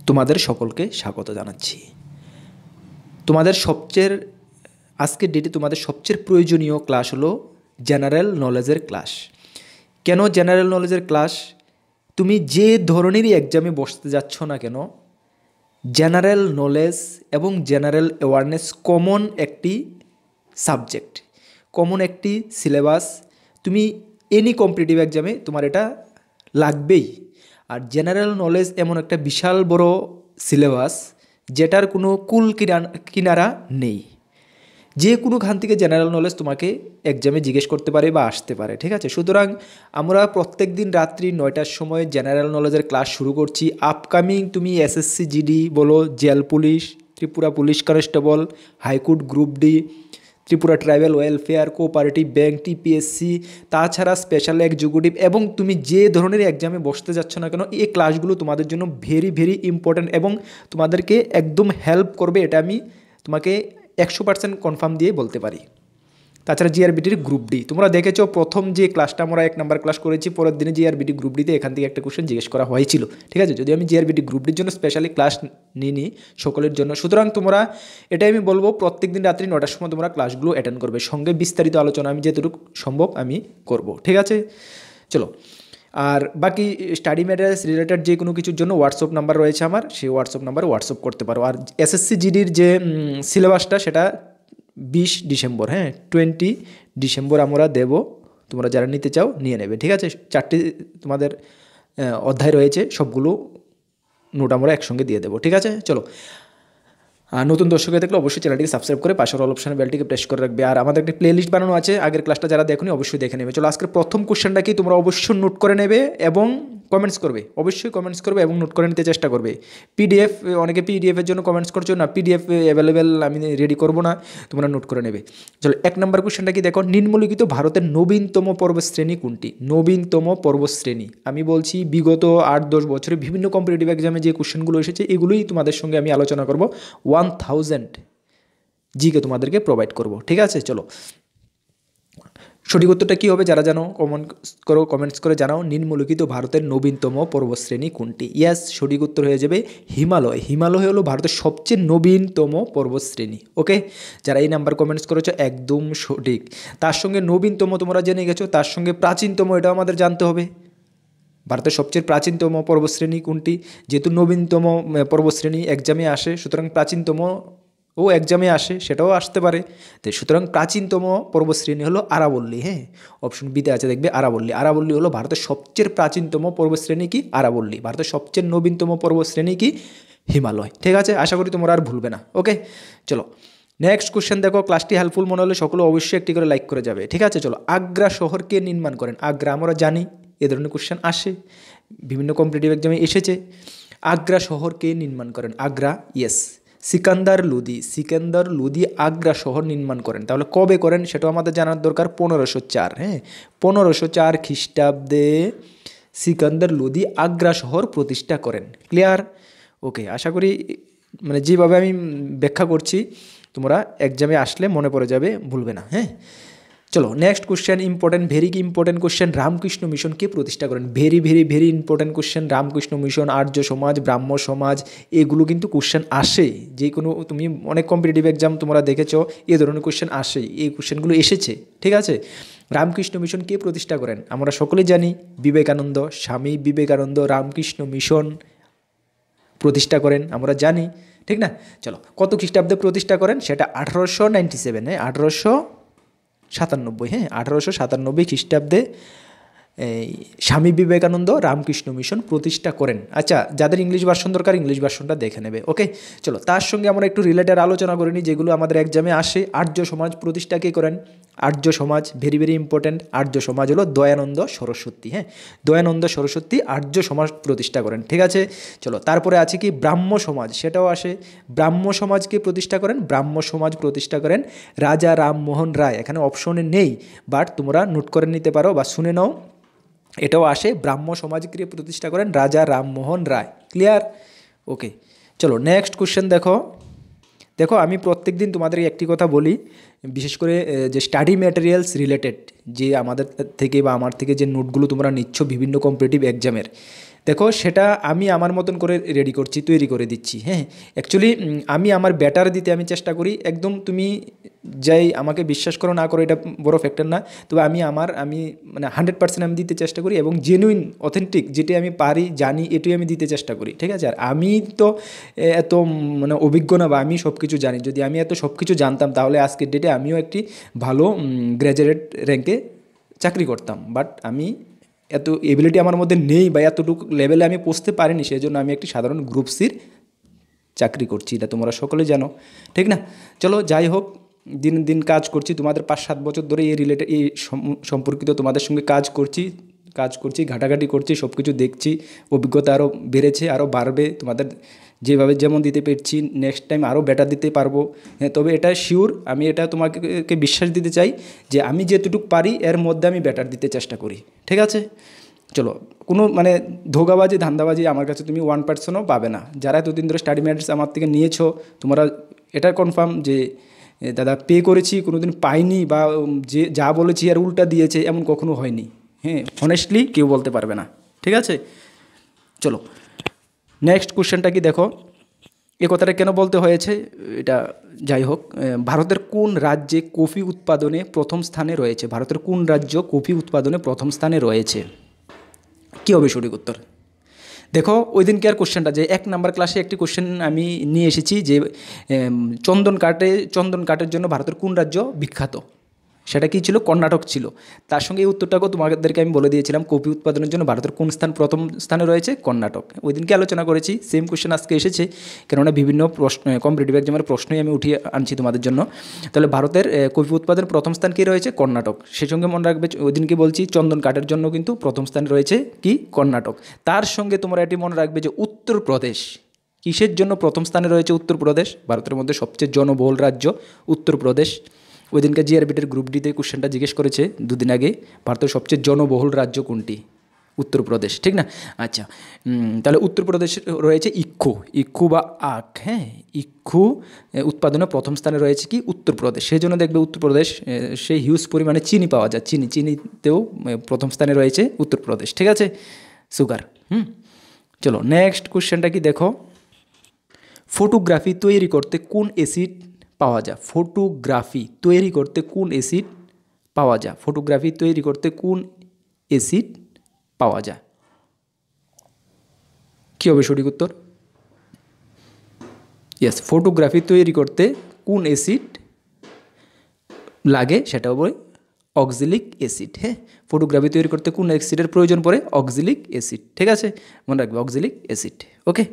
তোমাদের সকলকে স্বাগত জানাচ্ছি। তোমাদের সবচেয়ে আজকের ডেটে তোমাদের সবচেয়ে প্রয়োজনীয় ক্লাস হলো জেনারেল নলেজের ক্লাস। কেন জেনারেল নলেজের ক্লাস? তুমি যে ধরনেরই এক্সামে বসতে যাচ্ছ না কেন, জেনারেল নলেজ এবং জেনারেল অ্যাওয়ারনেস কমন একটি সাবজেক্ট, কমন একটি সিলেবাস। তুমি এনি কম্পিটিটিভ এক্সামে তোমার এটা লাগবেই। আর জেনারেল নলেজ এমন একটা বিশাল বড় সিলেবাস যেটার কোনো কুল কিনারা নেই। যে কোনোখান থেকে জেনারেল নলেজ তোমাকে এক্সামে জিজ্ঞেস করতে পারে বা আসতে পারে, ঠিক আছে? সুতরাং আমরা প্রত্যেক দিন রাত্রি 9টার সময় জেনারেল নলেজের ক্লাস শুরু করছি। আপকামিং তুমি এসএসসি জিডি বলো, jail police, Tripura police constable, high court group D, Tripura tribal welfare, cooperative bank, TPSC, তাছাড়া স্পেশাল এক্সিকিউটিভ, এবং তুমি যে ধরনের এক্সামে বসতে যাচ্ছ না কেন, এই ক্লাসগুলো তোমাদের জন্য ভেরি ভেরি ইম্পর্ট্যান্ট এবং তোমাদেরকে একদম হেল্প করবে। এটা আমি তোমাকে 100% কনফার্ম দিয়ে বলতে পারি। তাছাড়া জিআরবিটির গ্রুপ ডি তোমরা দেখেছো, প্রথম যে ক্লাসটা আমরা 1 নম্বর ক্লাস করেছি, পরের দিনে জিআরবিটি গ্রুপ ডিতে এখান থেকে একটা কোশ্চেন জিজ্ঞেস করা হয়েছিল, ঠিক আছে? যদি আমি জিআরবিটি গ্রুপ ডির জন্য স্পেশালি ক্লাস নিই সকলের জন্য। সুতরাং তোমরা, এটাই আমি বলবো, প্রত্যেক দিন রাত্রি 9টার সময় তোমরা ক্লাসগুলো অ্যাটেন্ড করবে। সঙ্গে বিস্তারিত আলোচনা আমি যেটুকু সম্ভব আমি করব, ঠিক আছে? চলো, আর বাকি স্টাডি ম্যাটেরিয়ালস রিলেটেড যে কোনো কিছুর জন্য হোয়াটসঅ্যাপ নাম্বার রয়েছে আমার, সেই হোয়াটসঅ্যাপ নাম্বারে হোয়াটসঅ্যাপ করতে পারো। আর এসএসসি জিডির যে সিলেবাসটা, সেটা 20 ডিসেম্বর, 20 ডিসেম্বর আমরা দেব। তোমরা যারা নিতে চাও নিয়ে নেবে, ঠিক আছে? 4টি তোমাদের অধ্যায় রয়েছে, সবগুলো নোট আমরা একসঙ্গে দিয়ে দেবো, ঠিক আছে? চলো, নতুন দর্শক হয়ে থাকলে অবশ্যই চ্যানেলটিকে সাবস্ক্রাইব করে পাশের অল অপশনে বেলটিকে প্রেস করে রাখবে। আর আমাদের একটা প্লে লিস্ট বানানো আছে, আগের ক্লাসটা যারা দেখোনি অবশ্যই দেখে নেবে। চলো, আজকের প্রথম কোশ্চেনটা কি তোমরা অবশ্যই নোট করে নেবে এবং কমেন্টস করবে, অবশ্যই কমেন্টস করবে এবং নোট করে নিতে চেষ্টা করবে। পিডিএফ, অনেকে পিডিএফের জন্য কমেন্টস করছো, না পিডিএফ অ্যাভেলেবেল আমি রেডি করবো না, তোমরা নোট করে নেবে। চলো, 1 নম্বর কোশ্চেনটা কি দেখো, নিম্নলিখিত ভারতের নবীনতম পর্বতশ্রেণী কোনটি? নবীনতম পর্বতশ্রেণী, আমি বলছি বিগত 8-10 বছরে বিভিন্ন কম্পিটিটিভ এক্সামে যে কোশ্চেনগুলো এসেছে, এগুলোই তোমাদের সঙ্গে আমি আলোচনা করব। 1000 জিকে তোমাদেরকে প্রোভাইড করব, ঠিক আছে? চলো, সঠিক উত্তরটা কী হবে যারা জানো কমেন্টস করে জানাও। নিম্নলিখিত ভারতের নবীনতম পর্বতশ্রেণী কোনটি? ইয়াস, সঠিক উত্তর হয়ে যাবে হিমালয়। হিমালয় হলো ভারতের সবচেয়ে নবীনতম পর্বতশ্রেণী। ওকে, যারা এই নাম্বার কমেন্টস করেছো একদম সঠিক। তার সঙ্গে নবীনতম তোমরা জেনে গেছো, তার সঙ্গে প্রাচীনতম এটাও আমাদের জানতে হবে। ভারতের সবচেয়ে প্রাচীনতম পর্বতশ্রেণী কোনটি? যেহেতু নবীনতম পর্বতশ্রেণী এক্সামে আসে, সুতরাং প্রাচীনতম ও এক্সামে আসে, সেটাও আসতে পারে। তো সুতরাং প্রাচীনতম পর্বতশ্রেণী হলো আরাবল্লী। অপশন বিতে আছে, দেখবে আরাবল্লী। আরাবল্লী হলো ভারতের সবচেয়ে প্রাচীনতম পর্বতশ্রেণী কি? আরাবল্লী। ভারতের সবচেয়ে নবীনতম পর্বতশ্রেণী কি? হিমালয়। ঠিক আছে, আশা করি তোমরা আর ভুলবে না। ওকে, চলো নেক্সট কোশ্চেন দেখো। ক্লাসটি হেল্পফুল মনে হলে সকলে অবশ্যই একটি করে লাইক করে যাবে, ঠিক আছে? চলো, আগ্রা শহর কে নির্মাণ করেন? আগ্রা আমরা জানি, এ ধরনের কোশ্চেন আসে, বিভিন্ন কম্পিটিটিভ এক্সামে এসেছে। আগ্রা শহর কে নির্মাণ করেন? আগ্রা, ইয়েস, সিকান্দার লোদি। সিকান্দার লোদি আগ্রা শহর নির্মাণ করেন। তাহলে কবে করেন সেটাও আমাদের জানার দরকার। 1504, 1504 খ্রিস্টাব্দে সিকান্দার লোদি আগ্রা শহর প্রতিষ্ঠা করেন। ক্লিয়ার? ওকে, আশা করি মানে যেভাবে আমি ব্যাখ্যা করছি তোমরা এক্সামে আসলে মনে পড়ে যাবে, ভুলবে না। চলো, next question, important, very important question. Ramakrishna mission কে প্রতিষ্ঠা করেন? Very very very important question. Ramakrishna mission, Arya Samaj, Brahmo সমাজ, এগুলো কিন্তু কোশ্চেন আসে। যে কোনো তুমি অনেক কম্পিটিটিভ এক্সাম তোমরা দেখেছো, এ ধরনের কোশ্চেন আসে, এই কোশ্চেনগুলো এসেছে, ঠিক আছে? রামকৃষ্ণ মিশন কে প্রতিষ্ঠা করেন? আমরা সকলেই জানি বিবেকানন্দ। স্বামী বিবেকানন্দ রামকৃষ্ণ মিশন প্রতিষ্ঠা করেন, আমরা জানি, ঠিক না? চলো, কত খ্রিস্টাব্দে প্রতিষ্ঠা করেন? সেটা 1897, 1897, 1897 খ্রিস্টাব্দে স্বামী বিবেকানন্দ রামকৃষ্ণ মিশন প্রতিষ্ঠা করেন। আচ্ছা, যাদের ইংলিশ ভার্সন দরকার ইংলিশ ভার্সনটা দেখে নেবে। ওকে, চলো, তার সঙ্গে আমরা একটু রিলেটেড আলোচনা করে নিই, যেগুলো আমাদের এক্সামে আসে। আর্য সমাজ প্রতিষ্ঠা কে করেন? আর্য সমাজ, ভেরি ভেরি ইম্পর্টেন্ট। আর্য সমাজ হলো দয়ানন্দ সরস্বতী। দয়ানন্দ সরস্বতী আর্য সমাজ প্রতিষ্ঠা করেন, ঠিক আছে? চলো, তারপরে আছে কি ব্রাহ্ম সমাজ, সেটাও আসে। ব্রাহ্ম সমাজকে প্রতিষ্ঠা করেন? ব্রাহ্ম সমাজ প্রতিষ্ঠা করেন রাজা রামমোহন রায়। এখানে অপশনে নেই, বাট তোমরা নোট করে নিতে পারো বা শুনে নাও, এটাও আসে। ব্রাহ্ম সমাজকে প্রতিষ্ঠা করেন রাজা রামমোহন রায়। ক্লিয়ার? ওকে, চলো নেক্সট কোশ্চেন দেখো। দেখো, আমি প্রত্যেক দিন তোমাদের একটি কথা বলি, বিশেষ করে যে স্টাডি ম্যাটেরিয়ালস রিলেটেড, যে আমাদের থেকে বা আমার থেকে যে নোটগুলো তোমরা নিচ্ছ বিভিন্ন কম্পিটিটিভ এক্সামের, দেখো সেটা আমি আমার মতন করে রেডি করছি, তৈরি করে দিচ্ছি। হ্যাঁ, অ্যাকচুয়ালি আমি আমার বেটার দিতে আমি চেষ্টা করি। একদম তুমি যাই আমাকে বিশ্বাস করো না করো এটা বড় ফ্যাক্টর না, তবে আমি মানে 100% আমি দিতে চেষ্টা করি, এবং জেনুইন অথেন্টিক যেটি আমি পারি জানি এটাই আমি দিতে চেষ্টা করি। ঠিক আছে, আর আমি তো এত মানে অভিজ্ঞ না, বা আমি সব কিছু জানি। যদি আমি এত সব কিছু জানতাম তাহলে আজকের ডেটে আমিও একটি ভালো গ্র্যাজুয়েট র্যাঙ্কে চাকরি করতাম। বাট আমি এত এবিলিটি আমার মধ্যে নেই, বা এতটুকু লেভেলে আমি পৌঁছতে পারিনি, সেই জন্য আমি একটি সাধারণ গ্রুপ সির চাকরি করছি, এটা তোমরা সকলে জানো। ঠিক না? চলো যাই হোক, দিন দিন কাজ করছি, তোমাদের 5-7 বছর ধরে এই রিলেটেড এই সম্পর্কিত তোমাদের সঙ্গে কাজ করছি, ঘাটাঘাটি করছি, সব কিছু দেখছি, অভিজ্ঞতা আরও বেড়েছে, আরও বাড়বে। তোমাদের যেভাবে যেমন দিতে পেরেছি নেক্সট টাইম আরও বেটার দিতে পারবো। হ্যাঁ, তবে এটা শিওর, আমি এটা তোমাকে বিশ্বাস দিতে চাই যে আমি যেতটুকু পারি এর মধ্যে আমি বেটার দিতে চেষ্টা করি। ঠিক আছে, চলো, কোনো মানে ধোঁকাবাজি ধান্দাবাজি আমার কাছে তুমি 1%ও পাবে না। যারা এতদিন ধরে স্টাডি ম্যাটার্স আমার থেকে নিয়েছো, তোমরা এটা কনফার্ম যে দাদা পে করেছি কোনো দিন পাইনি, বা যে যা বলেছি আর উল্টা দিয়েছে এমন কখনো হয়নি। হ্যাঁ, অনেস্টলি কেউ বলতে পারবে না। ঠিক আছে, চলো নেক্সট কোশ্চেনটা কি দেখো। এ কথাটা কেন বলতে হয়েছে এটা যাই হোক, ভারতের কোন রাজ্যে কফি উৎপাদনে প্রথম স্থানে রয়েছে? ভারতের কোন রাজ্য কফি উৎপাদনে প্রথম স্থানে রয়েছে? কী হবে সঠিক উত্তর? দেখো ওই দিনকে আর কোশ্চেনটা যে 1 নাম্বার ক্লাসে একটি কোশ্চেন আমি নিয়ে এসেছি যে চন্দন কাঠের জন্য ভারতের কোন রাজ্য বিখ্যাত? সেটা কী ছিল? কর্ণাটক ছিল। তার সঙ্গে এই উত্তরটাকেও তোমাদেরকে আমি বলে দিয়েছিলাম, কফি উৎপাদনের জন্য ভারতের কোন স্থান প্রথম স্থানে রয়েছে? কর্ণাটক। ওই দিনকে আলোচনা করেছি, সেম কোশ্চেন আজকে এসেছে, কেননা বিভিন্ন প্রশ্ন কম্পিটিটিভ এক্সামের প্রশ্নই আমি উঠিয়ে আনছি তোমাদের জন্য। তাহলে ভারতের কফি উৎপাদনের প্রথম স্থান কী রয়েছে? কর্ণাটক। সেই সঙ্গে মনে রাখবে ওই দিনকে বলছি চন্দন কাঠের জন্য কিন্তু প্রথম স্থানে রয়েছে কি? কর্ণাটক। তার সঙ্গে তোমরা এটি মনে রাখবে যে উত্তরপ্রদেশ কিসের জন্য প্রথম স্থানে রয়েছে? উত্তরপ্রদেশ। ভারতের মধ্যে সবচেয়ে জনবহুল রাজ্য উত্তরপ্রদেশ। ওই দিনকে জিআরবিটের গ্রুপ ডিতে কোশ্চেনটা জিজ্ঞেস করেছে দুদিন আগে, ভারতের সবচেয়ে জনবহুল রাজ্য কোনটি? উত্তরপ্রদেশ। ঠিক না? আচ্ছা, তাহলে উত্তরপ্রদেশ রয়েছে ইক্ষু বা আখ। হ্যাঁ, ইক্ষু উৎপাদনে প্রথম স্থানে রয়েছে কি? উত্তরপ্রদেশ। সেই জন্য দেখবে উত্তরপ্রদেশ সেই হিউজ পরিমাণে চিনি পাওয়া যায়, চিনিতেও প্রথম স্থানে রয়েছে উত্তরপ্রদেশ। ঠিক আছে, সুগার। চলো নেক্সট কোশ্চেনটা কি দেখো, ফটোগ্রাফি তৈরি করতে কোন অ্যাসিড পাওয়া যায়? ফটোগ্রাফি তৈরি করতে কোন অ্যাসিড পাওয়া যায়? ফটোগ্রাফি তৈরি করতে কোন অ্যাসিড পাওয়া যায়? কী হবে সঠিক উত্তর? ইয়েস, ফটোগ্রাফি তৈরি করতে কোন অ্যাসিড লাগে সেটা হবে অক্সালিক অ্যাসিড। হ্যাঁ, ফটোগ্রাফি তৈরি করতে কোন অ্যাসিডের প্রয়োজন পড়ে? Oxalic acid. ঠিক আছে, মনে রাখবে অক্সালিক অ্যাসিড। ওকে,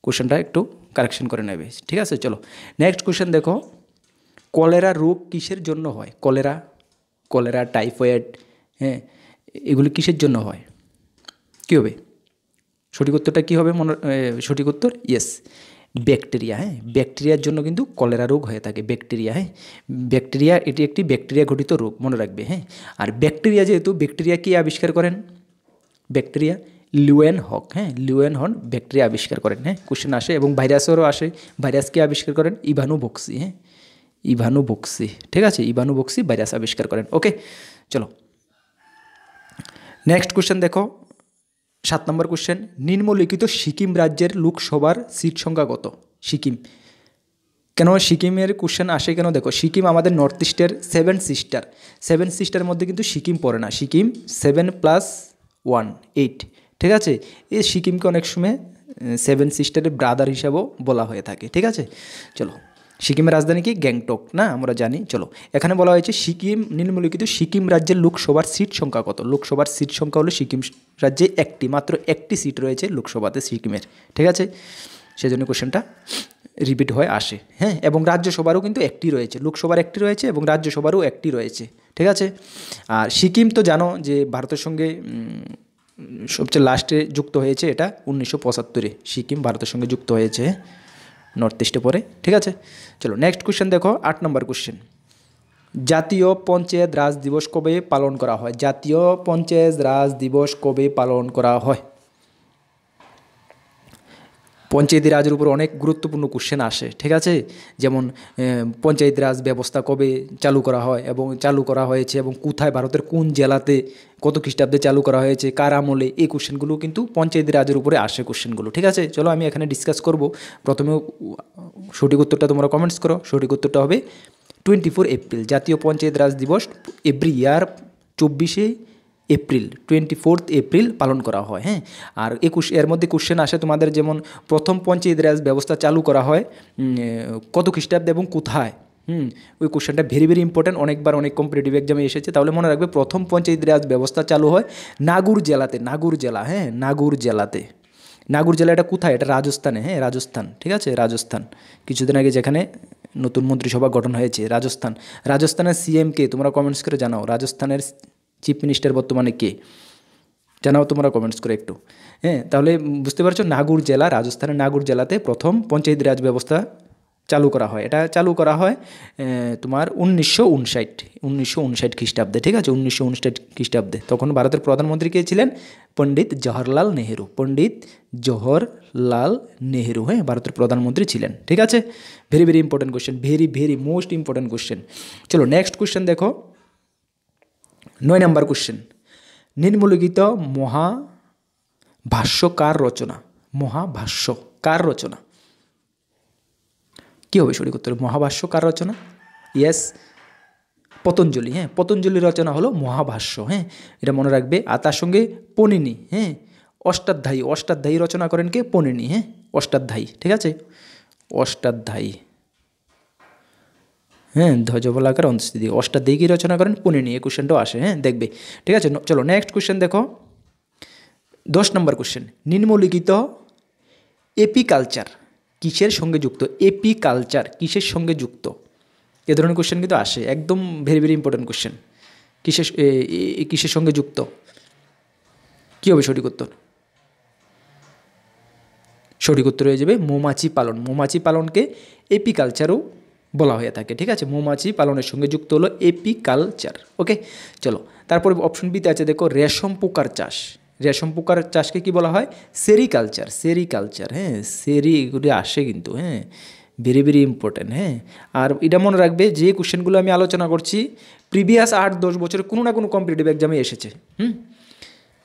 কোশ্চেনটা একটু কারেকশন করে নেবে। ঠিক আছে, চলো নেক্সট কোশ্চেন দেখো, কলেরা রোগ কিসের জন্য হয়? কলেরা টাইফয়েড, হ্যাঁ, এগুলি কিসের জন্য হয়? কী হবে সঠিক উত্তরটা? কী হবে সঠিক উত্তর? Yes, bacteria. হ্যাঁ, ব্যাকটেরিয়ার জন্য কিন্তু কলেরা রোগ হয়ে থাকে। ব্যাকটেরিয়া, হ্যাঁ, ব্যাকটেরিয়া এটি একটি ব্যাকটেরিয়া ঘটিত রোগ, মনে রাখবে। হ্যাঁ, আর ব্যাকটেরিয়া যেহেতু, ব্যাকটেরিয়া কে আবিষ্কার করেন? ব্যাকটেরিয়া লিউয়েন হক। হ্যাঁ, লিউয়েন হন ব্যাকটেরিয়া আবিষ্কার করেন। হ্যাঁ, কোশ্চেন আসে, এবং ভাইরাসেরও আসে। ভাইরাস কে আবিষ্কার করেন? ইভানু বক্সি। হ্যাঁ, ইভানু বক্সি। ঠিক আছে, ইভানু বক্সি ভাইরাস আবিষ্কার করেন। ওকে, চলো নেক্সট কোশ্চেন দেখো, 7 নম্বর কোশ্চেন, নিম্নলিখিত সিকিম রাজ্যের লোকসভার সিট সংখ্যা কত? সিকিম, কেন সিকিমের কোশ্চেন আসে কেন? দেখো সিকিম আমাদের নর্থ ইস্টের 7 সিস্টার মধ্যে কিন্তু সিকিম পড়ে না। সিকিম 7+1 8। ঠিক আছে, এই সিকিমকে অনেক সময় 7 সিস্টারের ব্রাদার হিসাবেও বলা হয়ে থাকে। ঠিক আছে, চলো সিকিমের রাজধানী কি? গ্যাংটক না, আমরা জানি। চলো এখানে বলা হয়েছে সিকিম, নিম্নলিখিত সিকিম রাজ্যের লোকসভার সিট সংখ্যা কত? লোকসভার সিট সংখ্যা হলো সিকিম রাজ্যে মাত্র একটি সিট রয়েছে লোকসভাতে সিকিমের। ঠিক আছে, সেজন্য কোশ্চেনটা রিপিট হয়ে আসে। হ্যাঁ, এবং রাজ্যসভারও কিন্তু একটি রয়েছে, লোকসভার একটি রয়েছে এবং রাজ্যসভারও একটি রয়েছে। ঠিক আছে, আর সিকিম তো জানো যে ভারতের সঙ্গে সবচেয়ে লাস্টে যুক্ত হয়েছে, এটা 1975-এ সিকিম ভারতের সঙ্গে যুক্ত হয়েছে নর্থ ইস্টে পরে। ঠিক আছে, চলো নেক্সট কোশ্চেন দেখো, 8 নম্বর কোশ্চেন, জাতীয় পঞ্চায়েত রাজ দিবস কবে পালন করা হয়? জাতীয় পঞ্চায়েত রাজ দিবস কবে পালন করা হয়? পঞ্চায়েতি রাজের উপর অনেক গুরুত্বপূর্ণ কোশ্চেন আসে, ঠিক আছে। যেমন পঞ্চায়েত রাজ ব্যবস্থা কবে চালু করা হয় এবং চালু করা হয়েছে এবং কোথায়, ভারতের কোন জেলাতে, কত খ্রিস্টাব্দে চালু করা হয়েছে, কার আমলে, এই কোশ্চেনগুলো কিন্তু পঞ্চায়েতি রাজের উপরে আসে কোশ্চেনগুলো, ঠিক আছে। চলো আমি এখানে ডিসকাস করব। প্রথমে সঠিক উত্তরটা তোমরা কমেন্টস করো। সঠিক উত্তরটা হবে 24 এপ্রিল, জাতীয় পঞ্চায়েত রাজ দিবস এভরি ইয়ার 24 এপ্রিল, 24 এপ্রিল পালন করা হয়। হ্যাঁ, আর এর মধ্যে কোশ্চেন আসে তোমাদের, যেমন প্রথম পঞ্চায়েত রাজ ব্যবস্থা চালু করা হয় কত খ্রিস্টাব্দে এবং কোথায়। ওই কোশ্চেনটা ভেরি ভেরি ইম্পর্ট্যান্ট, অনেকবার অনেক কম্পিটিটিভ এক্সামে এসেছে, তাহলে মনে রাখবে প্রথম পঞ্চায়েত রাজ ব্যবস্থা চালু হয় নাগৌর জেলাতে, নাগৌর জেলা, হ্যাঁ নাগৌর জেলাতে। নাগৌর জেলা এটা কোথায়? এটা রাজস্থানে, হ্যাঁ রাজস্থান, ঠিক আছে রাজস্থান। কিছুদিন আগে যেখানে নতুন মন্ত্রিসভা গঠন হয়েছে, রাজস্থান। রাজস্থানের সিএম কে? তোমরা কমেন্টস করে জানাও। রাজস্থানের চিফ মিনিস্টার বর্তমানে কে? জানাও তোমরা কমেন্টস করে একটু। হ্যাঁ, তাহলে বুঝতে পারছো নাগৌর জেলা, রাজস্থানের নাগৌর জেলাতে প্রথম পঞ্চায়েত রাজ ব্যবস্থা চালু করা হয়। এটা চালু করা হয় তোমার 1959 খ্রিস্টাব্দে, ঠিক আছে 1959 খ্রিস্টাব্দে। তখন ভারতের প্রধানমন্ত্রী কে ছিলেন? পণ্ডিত জওহরলাল নেহেরু, পণ্ডিত জওহরলাল নেহেরু, হ্যাঁ ভারতের প্রধানমন্ত্রী ছিলেন, ঠিক আছে। Very very important question, very very most important question. চলো নেক্সট কোশ্চেন দেখো, 9 নম্বর কোশ্চেন। নিম্নলিখিত মহাভাষ্য কার রচনা? মহাভাষ্য কার রচনা? কী হবে সঠিক উত্তর? মহাভাষ্য কার রচনা? ইয়েস, পতঞ্জলি। হ্যাঁ, পতঞ্জলির রচনা হলো মহাভাষ্য। হ্যাঁ, এটা মনে রাখবে। আর তার সঙ্গে পণিনি, হ্যাঁ অষ্টাধ্যায়ী, অষ্টাধ্যায়ী রচনা করেন কে? পণিনি, হ্যাঁ অষ্টাধ্যায়ী, ঠিক আছে অষ্টাধ্যায়ী, হ্যাঁ ধ্বজবলাকার অন্তস্থিতি, অষ্টাধ্যায়ী কি রচনা করেন? পণিনি। এই কোশ্চেনটাও আসে, হ্যাঁ দেখবে, ঠিক আছে। চলো নেক্সট কোশ্চেন দেখো, 10 নম্বর কোশ্চেন। নিম্নলিখিত এপিকালচার কিসের সঙ্গে যুক্ত? এপিকালচার কিসের সঙ্গে যুক্ত? এ ধরনের কোশ্চেন কিন্তু আসে, একদম ভেরি ভেরি ইম্পর্টেন্ট কোশ্চেন। কিসের সঙ্গে যুক্ত? কী হবে সঠিক উত্তর? সঠিক উত্তর হয়ে যাবে মৌমাছি পালন। মৌমাছি পালনকে এপিকালচারও বলা হয়ে থাকে, ঠিক আছে। মৌমাছি পালনের সঙ্গে যুক্ত হলো এপিকালচার। ওকে, চলো তারপরে অপশন বিতে আছে দেখো, রেশম পোকার চাষ। রেশম পোকার চাষকে কি বলা হয়? সেরিকালচার, সেরিকালচার, হ্যাঁ সেরি, এগুলি আসে কিন্তু, হ্যাঁ ভেরি ভেরি ইম্পর্টেন্ট। হ্যাঁ, আর এটা মনে রাখবে, যে কোশ্চেনগুলো আমি আলোচনা করছি প্রিভিয়াস 8-10 বছরে কোনো না কোনো কম্পিটিটিভ এক্সামে এসেছে।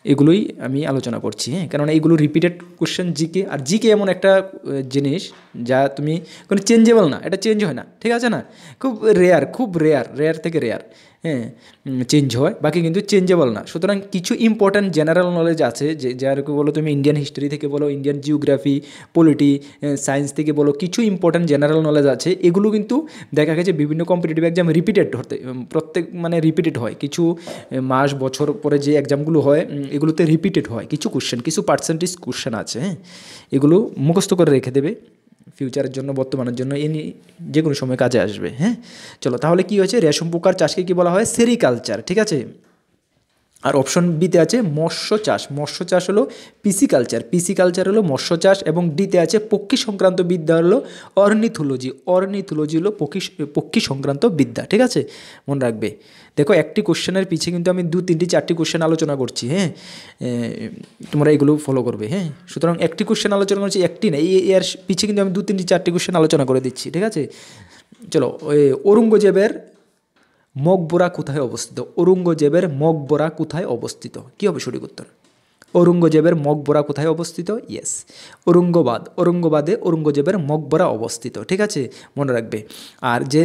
এগুলোই আমি আলোচনা করছি, হ্যাঁ কারণ এইগুলো রিপিটেড কোশ্চেন জিকে। আর জিকে এমন একটা জিনিস যা তুমি কোনো চেঞ্জেবল না, এটা চেঞ্জ হয় না, ঠিক আছে না, খুব রেয়ার, খুব রেয়ার, রেয়ার থেকে রেয়ার, হ্যাঁ চেঞ্জ হয়, বাকি কিন্তু চেঞ্জেবল না। সুতরাং কিছু ইম্পর্ট্যান্ট জেনারেল নলেজ আছে, যে যারকে বলো তুমি ইন্ডিয়ান হিস্ট্রি থেকে বলো, ইন্ডিয়ান জিওগ্রাফি, পলিটি, সায়েন্স থেকে বলো, কিছু ইম্পর্ট্যান্ট জেনারেল নলেজ আছে। এগুলো কিন্তু দেখা গেছে বিভিন্ন কম্পিটিটিভ এক্সাম রিপিটেড হতে, প্রত্যেক মানে রিপিটেড হয়, কিছু মাস বছর পরে যে এক্সামগুলো হয় এগুলোতে রিপিটেড হয় কিছু কোশ্চেন, কিছু পার্সেন্টেজ কোশ্চেন আছে। হ্যাঁ, এগুলো মুখস্থ করে রেখে দেবে ফিউচারের জন্য, বর্তমানের জন্য, যে কোনো সময় কাজে আসবে। হ্যাঁ, চলো তাহলে কি হয়েছে? রেশম পোকার চাষকে কি বলা হয়? সেরিকালচার, ঠিক আছে। আর অপশন বিতে আছে মৎস্য চাষ। মৎস্য চাষ হলো পিসিকালচার, পিসিকালচার হলো মৎস্য চাষ। এবং ডিতে আছে পক্ষী সংক্রান্ত বিদ্যা হলো অর্নিথোলজি, অর্নিথোলজি হলো পক্ষী সংক্রান্ত বিদ্যা, ঠিক আছে মনে রাখবে। দেখো একটি কোশ্চেনের পিছে কিন্তু আমি 2-3-4টি কোশ্চেন আলোচনা করছি, হ্যাঁ তোমরা এগুলো ফলো করবে। হ্যাঁ, সুতরাং একটি কোশ্চেন আলোচনা করছি, একটি না, এর পিছে কিন্তু আমি 2-3-4টি কোশ্চেন আলোচনা করে দিচ্ছি, ঠিক আছে। চলো, ঔরঙ্গজেবের মকবরা কোথায় অবস্থিত? ঔরঙ্গজেবের মকবরা কোথায় অবস্থিত? কী হবে সঠিক উত্তর? ঔরঙ্গজেবের মকবরা কোথায় অবস্থিত? ইয়েস, ঔরঙ্গাবাদ, ঔরঙ্গাবাদে ঔরঙ্গজেবের মকবরা অবস্থিত, ঠিক আছে মনে রাখবে। আর যে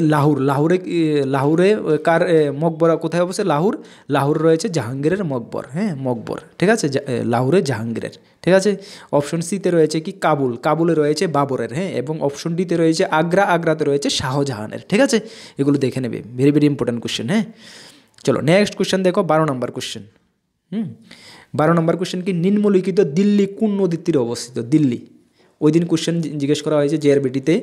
লাহোরে কার মকবরা কোথায় অবস্থিত? লাহোর রয়েছে জাহাঙ্গীরের মকবর, হ্যাঁ মকবর, ঠিক আছে লাহোরে জাহাঙ্গীরের, ঠিক আছে। অপশন সিতে রয়েছে কি? কাবুলে রয়েছে বাবরের, হ্যাঁ এবং অপশন ডিতে রয়েছে আগ্রাতে রয়েছে শাহজাহানের, ঠিক আছে। এগুলো দেখে নেবে, ভেরি ভেরি ইম্পর্টেন্ট কোশ্চেন। হ্যাঁ, চলো নেক্সট কোশ্চেন দেখো, 12 নম্বর কোশ্চেন। 12 নম্বর কোশ্চেন কি? নিম্নলিখিত দিল্লি কোন নদীর তীরে অবস্থিত? দিল্লি, ওই দিন কোশ্চেন জিজ্ঞেস করা হয়েছে জিআরবিটিতে,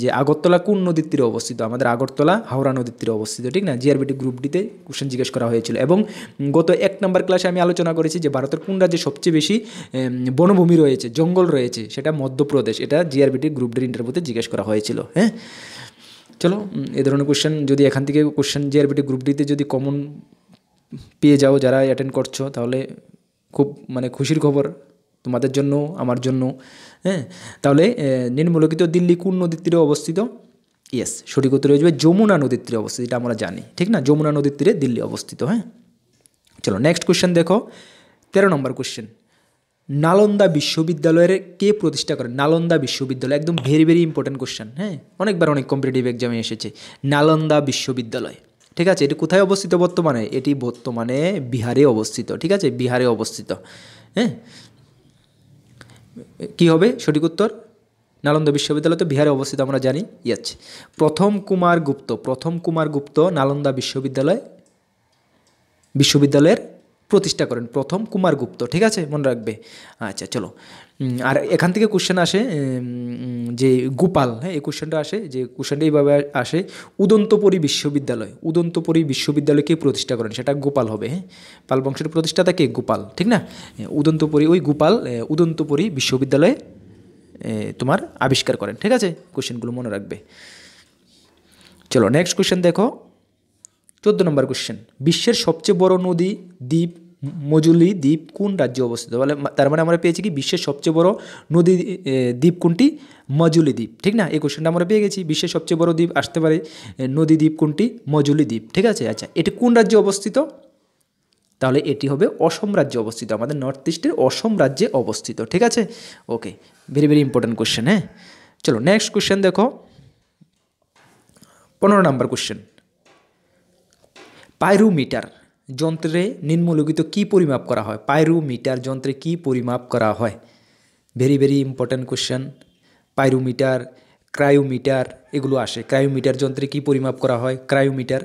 যে আগরতলা কোন নদীর তীরে অবস্থিত? আমাদের আগরতলা হাওড়া নদীর তীরে অবস্থিত, ঠিক না। জিআরবিটি গ্রুপ ডিতে কোশ্চেন জিজ্ঞেস করা হয়েছিল। এবং গত 1 নম্বর ক্লাসে আমি আলোচনা করেছি যে ভারতের কোন রাজ্যে সবচেয়ে বেশি বনভূমি রয়েছে, জঙ্গল রয়েছে, সেটা মধ্যপ্রদেশ। এটা জিআরবিটি গ্রুপ ডির ইন্টারভিউতে জিজ্ঞেস করা হয়েছিল। হ্যাঁ, চলো এ ধরনের কোশ্চেন যদি এখান থেকে কোশ্চেন জিআরবিটি গ্রুপ ডিতে যদি কমন পেয়ে যাও যারা অ্যাটেন্ড করছো, তাহলে খুব মানে খুশির খবর, তোমাদের জন্য, আমার জন্য। হ্যাঁ, তাহলে নিম্নলিখিত দিল্লি কোন নদীর তীরে অবস্থিত? ইয়েস, সঠিক উত্তর হয়ে যাবে যমুনা নদীর তীরে অবস্থিত, এটা আমরা জানি, ঠিক না? যমুনা নদীর তীরে দিল্লি অবস্থিত। হ্যাঁ, চলো নেক্সট কোশ্চেন দেখো, 13 নম্বর কোশ্চেন। নালন্দা বিশ্ববিদ্যালয়ের কে প্রতিষ্ঠা করেন? নালন্দা বিশ্ববিদ্যালয়, একদম ভেরি ভেরি ইম্পর্টেন্ট কোশ্চেন। হ্যাঁ, অনেকবার অনেক কম্পিটিটিভ এক্সামে এসেছে। নালন্দা বিশ্ববিদ্যালয়, ঠিক আছে, এটি কোথায় অবস্থিত বর্তমানে? এটি বর্তমানে বিহারে অবস্থিত, ঠিক আছে, বিহারে অবস্থিত। হ্যাঁ, কী হবে সঠিক উত্তর? নালন্দা বিশ্ববিদ্যালয় তো বিহারে অবস্থিত, আমরা জানি। ইয়েস, প্রথম কুমার গুপ্ত নালন্দা বিশ্ববিদ্যালয়ের প্রতিষ্ঠা করেন, প্রথম কুমারগুপ্ত, ঠিক আছে, মনে রাখবে। আচ্ছা চলো, আর এখান থেকে কোশ্চেন আসে যে গোপাল, হ্যাঁ, এই কোশ্চেনটা আসে, যে কোশ্চেনটা এইভাবে আসে, উদন্তপুরী বিশ্ববিদ্যালয় কে প্রতিষ্ঠা করেন? সেটা গোপাল হবে। হ্যাঁ, পাল বংশের প্রতিষ্ঠাতা কে? গোপাল, ঠিক না? উদন্তপুরী বিশ্ববিদ্যালয়ে তোমার আবিষ্কার করেন, ঠিক আছে, কোশ্চেনগুলো মনে রাখবে। চলো নেক্সট কোশ্চেন দেখো, 14 নম্বর কোশ্চেন। বিশ্বের সবচেয়ে বড় নদী দ্বীপ মজুলি দ্বীপ কোন রাজ্যে অবস্থিত? বলে তার মানে আমরা পেয়েছি কি বিশ্বের সবচেয়ে বড় নদী দ্বীপ কোনটি? মজুলি দ্বীপ, ঠিক না? এই কোশ্চেনটা আমরা পেয়ে গেছি। বিশ্বের সবচেয়ে বড় দ্বীপ আসতে পারে নদী দ্বীপ কোনটি? মজুলি দ্বীপ, ঠিক আছে। আচ্ছা, এটি কোন রাজ্যে অবস্থিত? তাহলে এটি হবে অসম রাজ্যে অবস্থিত, আমাদের নর্থ ইস্টের অসম রাজ্যে অবস্থিত, ঠিক আছে। ওকে, ভেরি ভেরি ইম্পর্টেন্ট কোশ্চেন। হ্যাঁ, চলো নেক্সট কোশ্চেন দেখো, 15 নম্বর কোশ্চেন। পাইরোমিটার যন্ত্রে নিম্নলিখিত কী পরিমাপ করা হয়? পাইরোমিটার যন্ত্রে কী পরিমাপ করা হয়? Very very important question. Pyrometer, cryometer এগুলো আসে। ক্রায়োমিটার যন্ত্রে কী পরিমাপ করা হয়? ক্রায়োমিটার,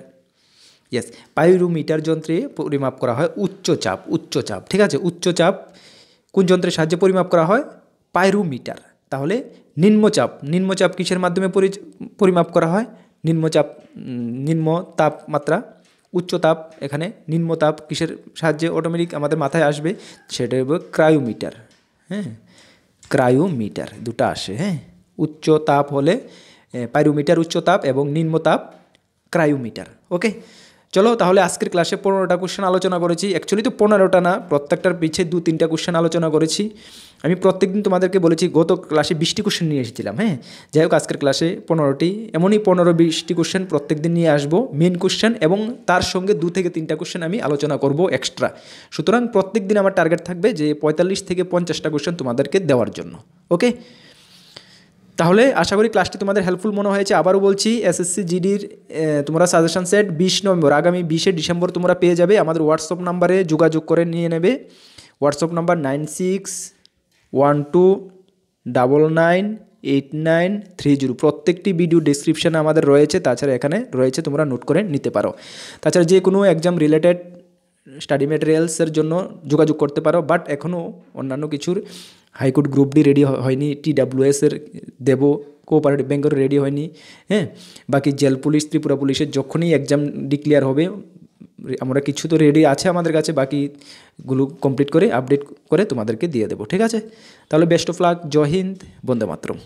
ইয়েস, পাইরোমিটার যন্ত্রে পরিমাপ করা হয় উচ্চচাপ, ঠিক আছে। উচ্চচাপ কোন যন্ত্রের সাহায্যে পরিমাপ করা হয়? পাইরোমিটার। তাহলে নিম্নচাপ কিসের মাধ্যমে পরিমাপ করা হয়? নিম্ন তাপমাত্রা, উচ্চতাপ, এখানে নিম্নতাপ কিসের সাহায্যে অটোমেটিক আমাদের মাথায় আসবে? সেটা হবে ক্রায়োমিটার। হ্যাঁ, ক্রায়োমিটার দুটো আসে। হ্যাঁ, উচ্চ তাপ হলে পাইরোমিটার উচ্চতাপ এবং নিম্নতাপ ক্রায়োমিটার। ওকে, চলো তাহলে আজকের ক্লাসে 15টা কোশ্চেন আলোচনা করেছি। অ্যাকচুয়ালি তো 15টা না, প্রত্যেকটার পিছে 2-3টা কোশ্চেন আলোচনা করেছি। আমি প্রত্যেকদিন তোমাদেরকে বলেছি, গত ক্লাসে 20টি কোশ্চেন নিয়ে এসেছিলাম। হ্যাঁ, যাই হোক আজকের ক্লাসে 15টি, এমনই 15-20টি কোশ্চেন প্রত্যেকদিন নিয়ে আসবো, মেন কোশ্চেন, এবং তার সঙ্গে 2 থেকে 3টা কোশ্চেন আমি আলোচনা করব এক্সট্রা। সুতরাং প্রত্যেক দিন আমার টার্গেট থাকবে যে 45 থেকে 50টা কোশ্চেন তোমাদেরকে দেওয়ার জন্য। ওকে, তাহলে আশা করি ক্লাসটি তোমাদের হেল্পফুল মনে হয়েছে। আবারও বলছি, এসএসসি জিডির তোমরা সাজেশন সেট 20 নভেম্বর, আগামী 20শে ডিসেম্বর তোমরা পেয়ে যাবে। আমাদের হোয়াটসঅ্যাপ নাম্বারে যোগাযোগ করে নিয়ে নেবে। WhatsApp number 9612998930। প্রত্যেকটি ভিডিও ডেসক্রিপশানে আমাদের রয়েছে, তাছাড়া এখানে রয়েছে, তোমরা নোট করে নিতে পারো। তাছাড়া যে কোনো এক্সাম রিলেটেড স্টাডি ম্যাটেরিয়ালসের জন্য যোগাযোগ করতে পারো। বাট এখনও অন্যান্য কিছুর হাইকোর্ট গ্রুপ ডি রেডি হয়নি, TWS-এর দেব, কোঅপারেটিভ ব্যাংকের রেডি হয়নি। হ্যাঁ, বাকি জেল পুলিশ, ত্রিপুরা পুলিশের যখনই এক্সাম ডিক্লেয়ার হবে, আমরা কিছু তো রেডি আছে আমাদের কাছে, বাকিগুলো কমপ্লিট করে আপডেট করে তোমাদেরকে দিয়ে দেবো, ঠিক আছে। তাহলে best of luck, Jai Hind, Vande Mataram.